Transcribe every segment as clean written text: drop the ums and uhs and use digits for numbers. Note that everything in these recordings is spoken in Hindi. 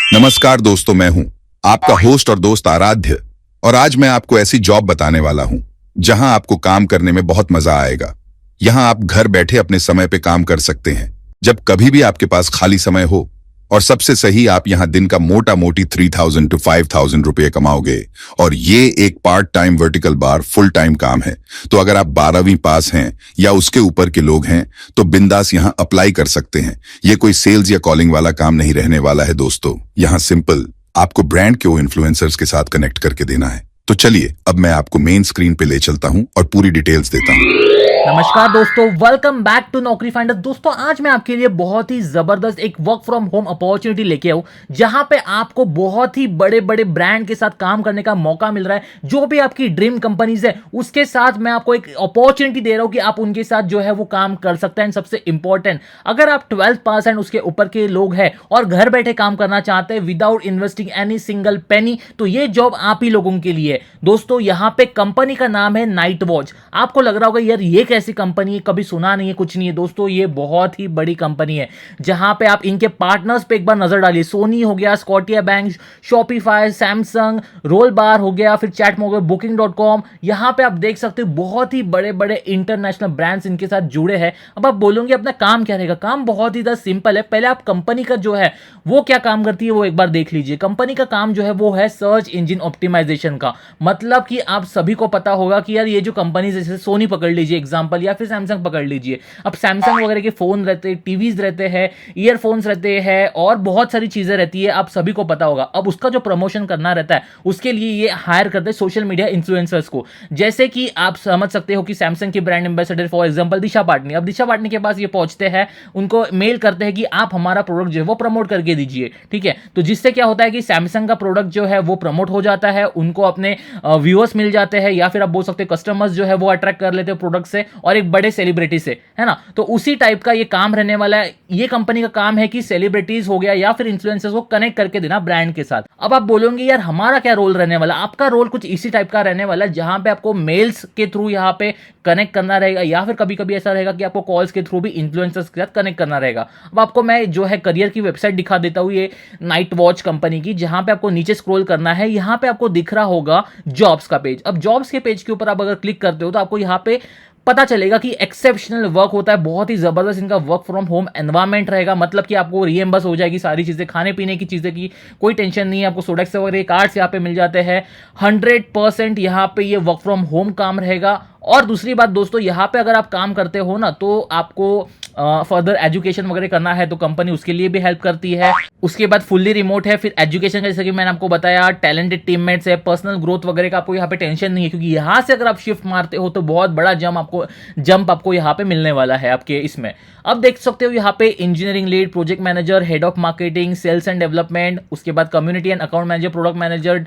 नमस्कार दोस्तों, मैं हूं आपका होस्ट और दोस्त आराध्य। और आज मैं आपको ऐसी जॉब बताने वाला हूं जहां आपको काम करने में बहुत मजा आएगा। यहां आप घर बैठे अपने समय पे काम कर सकते हैं, जब कभी भी आपके पास खाली समय हो। और सबसे सही, आप यहां दिन का मोटा मोटी 3000 to 5000 रुपये कमाओगे। और ये एक part time vertical bar full time काम है। तो अगर आप 12वीं पास हैं या उसके ऊपर के लोग हैं तो बिंदास यहां अप्लाई कर सकते हैं। ये कोई सेल्स या कॉलिंग वाला काम नहीं रहने वाला है दोस्तों। यहां सिंपल आपको ब्रांड के इन्फ्लुएंसर्स के साथ कनेक्ट करके देना है। तो चलिए अब मैं आपको मेन स्क्रीन पे ले चलता हूं और पूरी डिटेल्स देता हूं। नमस्कार दोस्तों, वेलकम बैक टू नौकरी फाइंडर। दोस्तों आज मैं आपके लिए बहुत ही जबरदस्त एक वर्क फ्रॉम होम अपॉर्चुनिटी लेके आऊं, जहां पे आपको बहुत ही बड़े बड़े ब्रांड के साथ काम करने का मौका मिल रहा है। जो भी आपकी ड्रीम कंपनीज है उसके साथ मैं आपको एक अपॉर्चुनिटी दे रहा हूं कि आप उनके साथ जो है वो काम कर सकते हैं। सबसे इंपॉर्टेंट, अगर आप 12th पास एंड उसके ऊपर के लोग हैं और घर बैठे काम करना चाहते हैं without investing any single penny, तो ये जॉब आप ही लोगों के लिए है। दोस्तों यहां पे कंपनी का नाम है नाइट वॉच। आपको लग रहा होगा यार ये कैसी कंपनी है, कभी सुना नहीं है, कुछ नहीं है। दोस्तों ये बहुत ही बड़ी कंपनी है, जहां पे आप इनके पार्टनर्स पे एक बार नजर डालिए। सोनी हो गया, Scotia bank, Shopify, Samsung, roll bar हो गया, फिर चैट हो गया, बुकिंग.com। यहां पे आप देख सकते हो बहुत ही बड़े बड़े इंटरनेशनल ब्रांड्स इनके साथ जुड़े हैं। अब आप बोलोगे अपना काम क्या रहेगा? काम बहुत ही ज्यादा सिंपल है। पहले आप कंपनी का जो है वो क्या काम करती है वो एक बार देख लीजिए। कंपनी का काम जो है वो है सर्च इंजन ऑप्टिमाइजेशन का। मतलब कि आप सभी को पता होगा कि यार ये जो कंपनी जैसे सोनी पकड़ लीजिए एग्जांपल, या फिर सैमसंग पकड़ लीजिए। अब सैमसंग वगैरह के फोन रहते हैं, टीवीज रहते हैं, ईयरफोन्स रहते हैं और बहुत सारी चीजें रहती है, आप सभी को पता होगा। अब उसका जो प्रमोशन करना रहता है उसके लिए ये हायर करते हैं सोशल मीडिया इन्फ्लुएंसर्स को। जैसे कि आप समझ सकते हो कि सैमसंग की ब्रांड एम्बेसडर फॉर एग्जांपल दिशा पाटनी। अब दिशा पाटनी के पास ये पहुंचते हैं, उनको मेल करते हैं कि आप हमारा प्रोडक्ट जो है वो प्रमोट करके दीजिए। ठीक है, तो जिससे क्या होता है कि सैमसंग का प्रोडक्ट जो है वो प्रमोट हो जाता है, उनको अपने व्यूअर्स मिल जाते हैं, या फिर आप बोल सकते हो कस्टमर्स जो है वो अट्रैक्ट कर लेते हैं प्रोडक्ट से और एक बड़े सेलिब्रिटी से, है ना। तो उसी टाइप का ये काम रहने वाला है। ये कंपनी का काम है कि सेलिब्रिटीज हो गया या फिर इन्फ्लुएंसर्स को कनेक्ट करके देना ब्रांड के साथ। अब आप बोलोगे यार हमारा क्या रोल रहने वाला? आपका रोल कुछ इसी टाइप का रहने वाला है, जहां पे आपको मेल्स के थ्रू यहां पे कनेक्ट करना रहेगा, या फिर कभी कभी ऐसा रहेगा कि आपको कॉल्स के थ्रू भी इन्फ्लुएंसर्स के साथ कनेक्ट करना रहेगा। अब आपको मैं जो है करियर की वेबसाइट दिखा देता हूं, ये नाइट वॉच कंपनी की, जहां पे आपको नीचे स्क्रॉल करना है। यहां पे आपको दिख रहा होगा जॉब्स का पेज। अब जॉब्स के पेज के ऊपर आप अगर क्लिक करते हो तो आपको यहां पे पता चलेगा कि एक्सेप्शनल वर्क होता है। बहुत ही जबरदस्त इनका वर्क फ्रॉम होम एनवायरमेंट रहेगा। मतलब कि आपको रीएम्बर्स हो जाएगी सारी चीजें, खाने पीने की चीजें की कोई टेंशन नहीं है। आपको सोडेक्स वगैरह कार्ड्स यहाँ पे मिल जाते हैं। 100% यहाँ पे ये वर्क फ्रॉम होम काम रहेगा। और दूसरी बात दोस्तों, यहाँ पे अगर आप काम करते हो ना तो आपको फर्दर एजुकेशन वगैरह करना है तो कंपनी उसके लिए भी हेल्प करती है। उसके बाद फुल्ली रिमोट है। फिर एजुकेशन का जैसे कि मैंने आपको बताया, टैलेंटेड टीममेट्स है, पर्सनल ग्रोथ वगैरह का आपको यहाँ पे टेंशन नहीं है, क्योंकि यहाँ से अगर आप शिफ्ट मारते हो तो बहुत बड़ा जंप आपको यहाँ पे मिलने वाला है आपके इसमें। अब देख सकते हो यहाँ पे engineering lead, project manager, head of marketing, sales and development, उसके बाद community and account manager, product manager,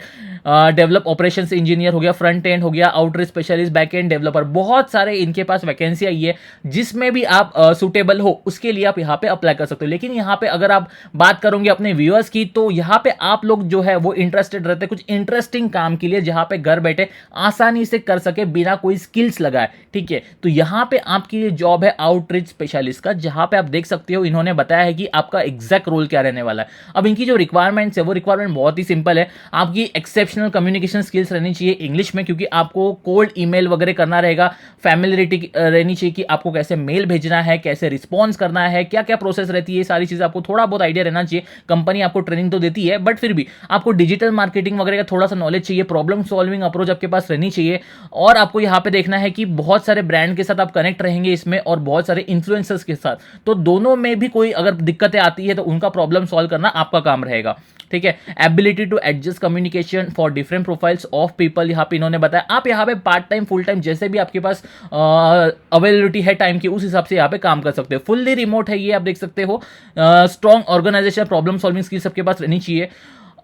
develop operations engineer हो गया, फ्रंट एंड हो गया, outreach specialist, back end developer. बहुत सारे इनके पास वैकेंसी आई है, जिसमें भी आप सुटेबल हो उसके लिए आप यहाँ पे अप्लाई कर सकते हो। लेकिन यहाँ पे अगर आप बात करोगे अपने व्यूअर्स की, तो यहाँ पे आप लोग जो है वो इंटरेस्टेड रहते हैं कुछ इंटरेस्टिंग काम के लिए, जहां पे घर बैठे आसानी से कर सके बिना कोई स्किल्स लगाए। ठीक है, तो यहाँ पे आपकी ये जॉब है आउटरीच स्पेशलिस्ट का, जहां पे आप देख सकते हो इन्होंने बताया है कि आपका एग्जैक्ट रोल क्या रहने वाला है। अब इनकी जो रिक्वायरमेंट्स है वो रिक्वायरमेंट बहुत ही सिंपल है। आपकी एक्सेप्शनल कम्युनिकेशन स्किल्स रहनी चाहिए इंग्लिश में, क्योंकि आपको कोल्ड ईमेल वगैरह करना रहेगा। फैमिलियरिटी रहनी चाहिए कि आपको कैसे मेल भेजना है, कैसे रिस्पॉन्स करना है, क्या क्या प्रोसेस रहती है, सारी चीजें आपको थोड़ा बहुत आइडिया रहना चाहिए। कंपनी आपको ट्रेनिंग तो देती है, बट फिर भी आपको डिजिटल मार्केटिंग वगैरह का थोड़ा सा नॉलेज चाहिए। प्रॉब्लम सॉल्विंग अप्रोच आपके पास रहनी चाहिए। और आपको यहाँ पे देखना है कि बहुत सारे ब्रांड के साथ आप कनेक्ट रहेंगे इसमें, और बहुत सारे इन्फ्लुएंसर्स के साथ। तो दोनों में भी कोई अगर दिक्कतें आती है तो उनका प्रॉब्लम सॉल्व करना आपका काम रहेगा। ठीक है, ability to adjust communication for different profiles of people, यहाँ पे इन्होंने बताया। आप यहाँ पे पार्ट टाइम, फुल टाइम, जैसे भी आपके पास अवेलेबिलिटी है टाइम की, उस हिसाब से यहाँ पे काम कर सकते हो। फुल्ली रिमोट है ये, आप देख सकते हो। Strong organisation, problem solving skills सबके पास रहनी चाहिए।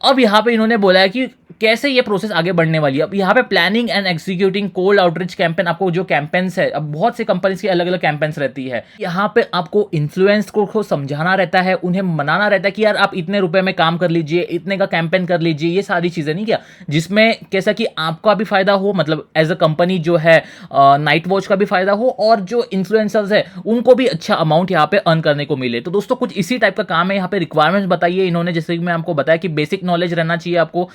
अब यहाँ पे इन्होंने बोला है कि कैसे ये प्रोसेस आगे बढ़ने वाली है। अब यहाँ पे planning and executing cold outreach campaign, आपको जो कैंपेन्स है, अब बहुत से कंपनीज की अलग अलग कैंपेन्स रहती है। यहाँ पे आपको इन्फ्लुएंस को समझाना रहता है, उन्हें मनाना रहता है कि यार आप इतने रुपए में काम कर लीजिए, इतने का कैंपेन कर लीजिए, ये सारी चीजें नहीं क्या, जिसमें कैसा कि आपका भी फायदा हो, मतलब एज अ कंपनी जो है नाइट वॉच का भी फायदा हो, और जो इन्फ्लुएंसर्स है उनको भी अच्छा अमाउंट यहाँ पे अर्न करने को मिले। तो दोस्तों कुछ इसी टाइप का काम है। यहाँ पे रिक्वायरमेंट्स बताइए इन्होंने, जैसे कि मैं आपको बताया कि बेसिक नॉलेज रहना चाहिए आपको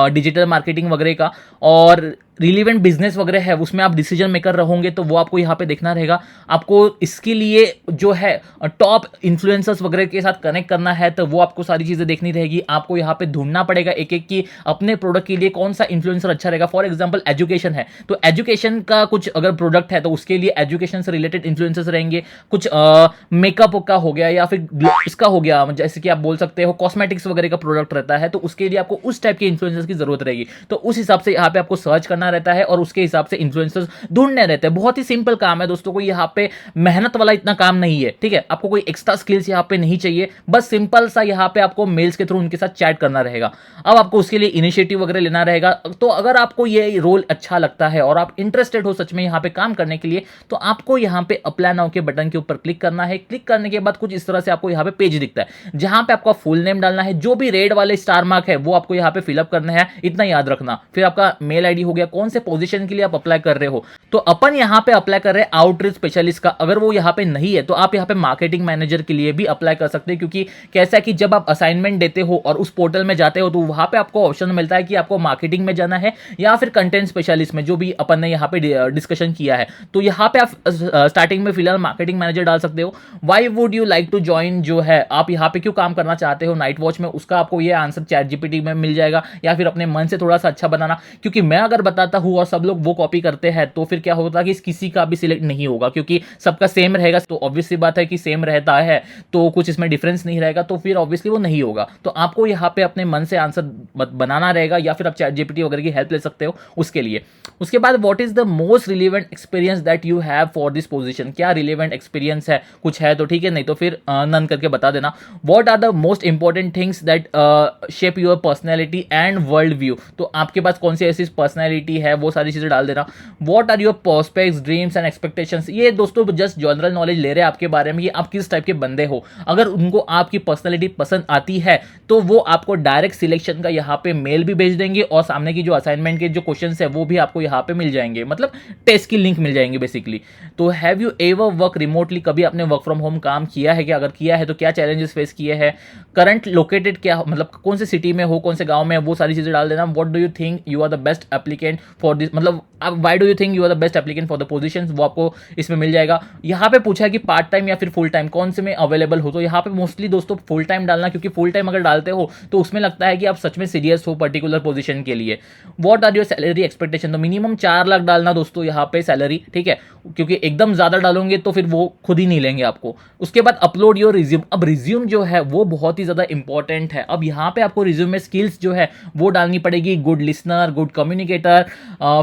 डिजिटल मार्केटिंग वगैरह का, और रिलीवेंट बिजनेस वगैरह है उसमें आप डिसीजन मेकर रहोगे, तो वो आपको यहाँ पे देखना रहेगा। आपको इसके लिए जो है टॉप इन्फ्लुएंसर्स वगैरह के साथ कनेक्ट करना है, तो वो आपको सारी चीज़ें देखनी रहेगी। आपको यहाँ पे ढूंढना पड़ेगा एक एक की अपने प्रोडक्ट के लिए कौन सा इन्फ्लुएंसर अच्छा रहेगा। फॉर एग्जाम्पल एजुकेशन है, तो एजुकेशन का कुछ अगर प्रोडक्ट है तो उसके लिए एजुकेशन से रिलेटेड इन्फ्लुएंसर्स रहेंगे। कुछ मेकअप का हो गया, या फिर इसका हो गया, जैसे कि आप बोल सकते हो कॉस्मेटिक्स वगैरह का प्रोडक्ट रहता है, तो उसके लिए आपको उस टाइप के इन्फ्लुएंसर्स की जरूरत रहेगी। तो उस हिसाब से यहाँ पे आपको सर्च करना रहता है और उसके हिसाब से इन्फ्लुएंसर्स ढूंढने रहते हैं। बहुत ही सिंपल काम है दोस्तों, कोई यहाँ पे मेहनत वाला इतना काम नहीं है, ठीक है। आपको कोई एक्स्ट्रा स्किल्स यहाँ पे नहीं चाहिए, बस सिंपल सा यहाँ पे आपको मेल्स के थ्रू उनके साथ चैट करना रहेगा। अब आपको उसके लिए इनिशिएटिव वगैरह लेना रहेगा। तो अगर आपको ये रोल अच्छा लगता है और आप इंटरेस्टेड हो सच में यहाँ पे काम करने के लिए, तो आपको यहाँ पे अप्लाई नाउ के बटन के ऊपर क्लिक करना है। क्लिक करने के बाद कुछ इस तरह से आपको यहाँ पे पेज दिखता है, जहां पे आपका फुल नेम डालना है, जो भी रेड वाले स्टार मार्क है वो आपको यहाँ पे फिलअप करना है, इतना याद रखना। फिर आपका मेल आईडी हो गया, कौन से पोजीशन के लिए आप अप्लाई कर रहे हो। तो अपन यहाँ पे अप्लाई कर रहे हैं आउटरीच स्पेशलिस्ट का। अगर वो यहाँ पे नहीं है तो आप यहाँ पे मार्केटिंग मैनेजर के लिए भी अप्लाई कर सकते हैं, क्योंकि कैसा है कि जब आप असाइनमेंट देते हो और उस पोर्टल में जाते हो तो वहां पे आपको ऑप्शन मिलता है कि आपको मार्केटिंग में जाना है या फिर कंटेंट स्पेशलिस्ट में, जो भी अपन ने यहाँ पे डिस्कशन किया है। तो यहाँ पे आप स्टार्टिंग में फिलहाल मार्केटिंग मैनेजर डाल सकते हो। Why would you like to join, जो है आप यहाँ पे क्यों काम करना चाहते हो नाइट वॉच में, उसका आपको ये आंसर चैट जीपीटी में मिल जाएगा, या फिर अपने मन से थोड़ा सा अच्छा बनाना। क्योंकि मैं अगर बताता हूँ और सब लोग वो कॉपी करते हैं तो फिर क्या होता है कि किसी का भी सिलेक्ट नहीं होगा, क्योंकि सबका सेम रहेगा। तो ऑब्वियस सी बात है कि सेम रहता है तो कुछ इसमें डिफरेंस नहीं रहेगा, तो फिर ऑब्वियसली वो नहीं होगा। तो आपको यहाँ पे अपने मन से आंसर बनाना रहेगा, या फिर आप चैट जीपीटी वगैरह की हेल्प ले सकते हो उसके लिए। उसके बाद what is the most relevant experience that you have for this position, क्या रिलेवेंट एक्सपीरियंस है, कुछ है तो ठीक है, नहीं तो फिर नन करके बता देना। What are the most important things that shape your personality and world view, तो आपके पास कौन सी ऐसी पर्सनैलिटी है वो सारी चीजें डाल देना। What are your prospects, dreams and expectations, ये दोस्तों जस्ट जनरल नॉलेज ले रहे हैं आपके बारे में कि आप किस टाइप के बंदे हो। अगर उनको आपकी पर्सनैलिटी पसंद आती है तो वो आपको डायरेक्ट सिलेक्शन का यहाँ पे मेल भी भेज देंगे, और सामने की जो असाइनमेंट के जो क्वेश्चंस है वो भी आपको यहाँ पे मिल जाएंगे, मतलब टेस्ट की लिंक मिल जाएंगे बेसिकली। तो have you ever work remotely, कभी आपने वर्क फ्रॉम होम काम किया है क्या, अगर किया है तो क्या चैलेंजेस फेस किए हैं। करंट लोकेटेड क्या, मतलब कौन से सिटी में हो, कौन से गांव में, वो सारी चीजें डाल देना। What do you think you are the best applicant for this, मतलब why do you think you are the best applicant for the positions, वो आपको इसमें मिल जाएगा। यहाँ पे पूछा है कि पार्ट टाइम या फिर फुल टाइम कौन से में अवेलेबल हो, तो यहाँ पे मोस्टली दोस्तों फुल टाइम डालना, क्योंकि फुल टाइम अगर डालते हो तो उसमें लगता है कि आप सच में सीरियस हो पर्टिकुलर पोजीशन के लिए। What are your salary expectation, तो मिनिमम 4 लाख डालना दोस्तों यहाँ पे सैलरी, ठीक है, क्योंकि एकदम ज्यादा डालोगे तो फिर वो खुद ही नहीं लेंगे आपको। उसके बाद अपलोड योर रिज्यूम, अब रिज्यूम जो है वो बहुत ही ज्यादा इंपॉर्टेंट है। अब यहाँ पे आपको रिज्यूम में स्किल्स जो है वो डालनी पड़ेगी, गुड लिसनर, गुड कम्युनिकेटर,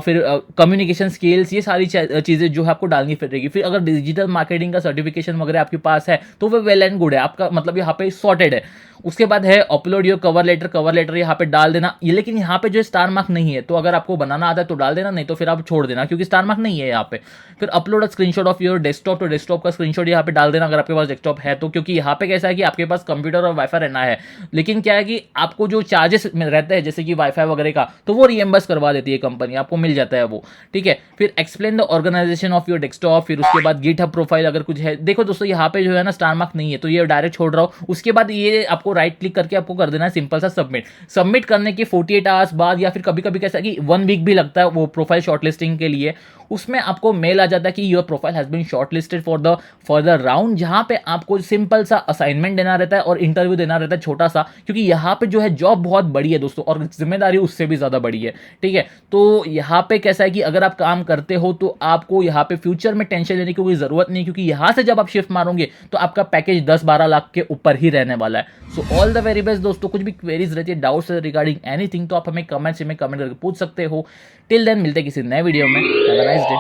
फिर कम्युनिकेशन स्किल्स, ये सारी चीजें जो है आपको डालनी पड़ेगी। फिर अगर डिजिटल मार्केटिंग का सर्टिफिकेशन वगैरह आपके पास है तो वो वेल एंड गुड है, आपका मतलब यहाँ पे सॉर्टेड है। उसके बाद है upload your cover letter, cover letter यहाँ पे डाल देना ये, लेकिन यहाँ पे जो स्टार मार्क नहीं है, तो अगर आपको बनाना आता है तो डाल देना, नहीं तो फिर आप छोड़ देना, क्योंकि स्टार मार्क नहीं है यहाँ पे। फिर upload a screenshot of your desktop, तो डेस्कटॉप का स्क्रीनशॉट यहाँ पे डाल देना अगर आपके पास डेस्कटॉप है तो, क्योंकि यहाँ पे कैसा है कि आपके पास कंप्यूटर और वाईफाई रहना है, लेकिन क्या है कि आपको जो चार्जेस रहते हैं जैसे कि वाईफाई वगैरह का, तो वो रिएम्बर्स करवा देती है कंपनी, आपको मिल जाता है वो, ठीक है। फिर explain the organisation of your desktop, फिर उसके बाद गिटहब प्रोफाइल अगर कुछ है। देखो दोस्तों यहाँ पे जो है ना स्टार मार्क नहीं है तो ये डायरेक्ट छोड़ रहा हूँ। उसके बाद ये आपको राइट क्लिक करके आपको कर देना है सिंपल सा सबमिट। सबमिट करने के 48 आवर्स बाद, या फिर कभी कभी कैसा कि 1 वीक भी लगता है वो प्रोफाइल शॉर्टलिस्टिंग के लिए, उसमें आपको मेल आ जाता है कि your profile has been shortlisted for the further round, जहां पे आपको सिंपल सा असाइनमेंट देना रहता है और इंटरव्यू देना रहता है छोटा सा, क्योंकि यहाँ पे जो है जॉब बहुत बड़ी है दोस्तों और जिम्मेदारी उससे भी ज्यादा बड़ी है, ठीक है। तो यहाँ पे कैसा है कि अगर आप काम करते हो तो आपको यहाँ पे फ्यूचर में टेंशन लेने की कोई जरूरत नहीं, क्योंकि यहाँ से जब आप शिफ्ट मारोगे तो आपका पैकेज 10-12 लाख के ऊपर ही रहने वाला है। So all the very best दोस्तों। कुछ भी क्वेरीज रहती है, डाउट्स रिगार्डिंग एनीथिंग, तो आप हमें कमेंट करके पूछ सकते हो। टिल देन मिलते हैं किसी नए वीडियो में। Have a nice day.